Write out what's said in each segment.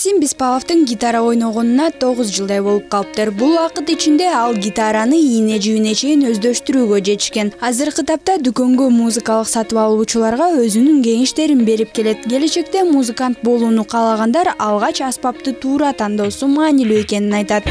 Максим Биспаловдун гитара ойногонуна 9 жылдай болуп калыптыр. Бул убакыт ичинде ал гитараны ийне жибине чейин өздөштүрүүгө жетишкен. Азыркы тапта дүкөнгө музыкалык сатып алуучуларга өзүнүн кеңештерин берип келет. Келечекте музыкант болууну каалагандар алгач аспапты туура тандоосу маанилүү экенин айтат.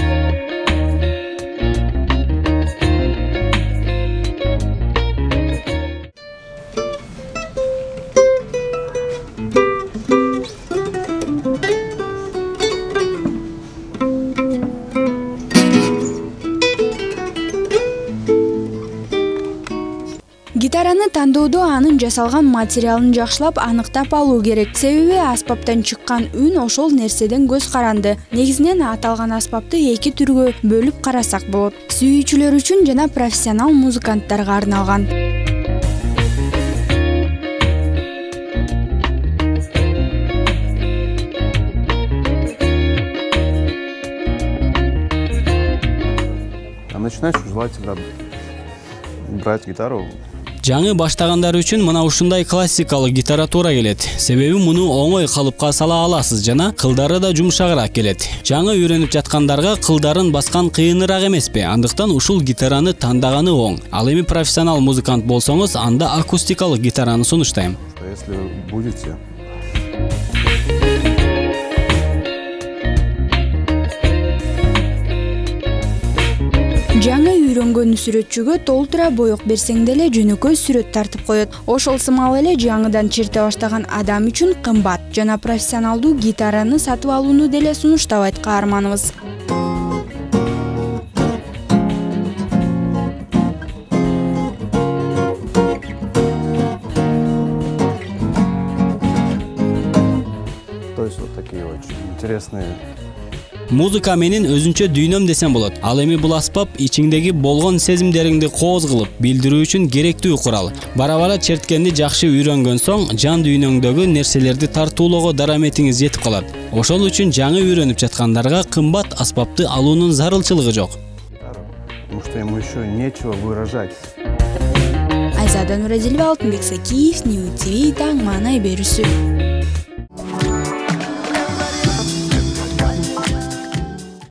Гитараны тандоодо анын жасалган материалын жакшылап аныктап алуу керек. Себеби аспаптан чыккан үн ошол нерседен көз каранды. Негизинен аталган аспапты эки түргө бөлүп карасак болот. Сүйүүчүлөр үчүн жана профессионал музыканттарга арналган. Начинаешь желательно брать гитару. Жаңы баштагандар үчүн мына ушундай классикалык гитара туура келет. Себеби муну оңой калыпка сала аласыз жана кылдары да жумшагыраак келет. Жаңы үйрөнүп жаткандарга кылдарын баскан кыйыныраак эмеспи? Андыктан ушул гитараны тандаганы оң. Ал эми профессионал музыкант болсоңуз, анда акустикалык гитараны сунуштайм. Если будете Жаңы үйрөнгөн сүрөтчүгө толтура боек берсең деле жөнөкөй сүрөт тартып коет. Ошол сымал эле жаңыдан чирте баштаган адам үчүн кымбат жана профессионалдуу гитараны сатып алууну деле сунуштабайт каарманыбыз. То есть вот такие очень интересные. Музыка менин өзүнчө дүйнөм десем болот. Ал эми бул аспап ичиңдеги болгон сезимдериңди кооз кылып билдирүү үчүн керектүү курал. Бара-бара черткенди жакшы үйрөнгөн соң, жан дүйнөңдөгү нерселерди тартуулоого дараметиңиз жетип калат. Ошол үчүн жаңы үйрөнүп жаткандарга кымбат аспапты алуунун зарылчылыгы жок. Потому что ему еще нечего выражать. Айзада, Нурадилова, Алтынбек Сакиев, Нью ТВ, таң маанай берүүсү.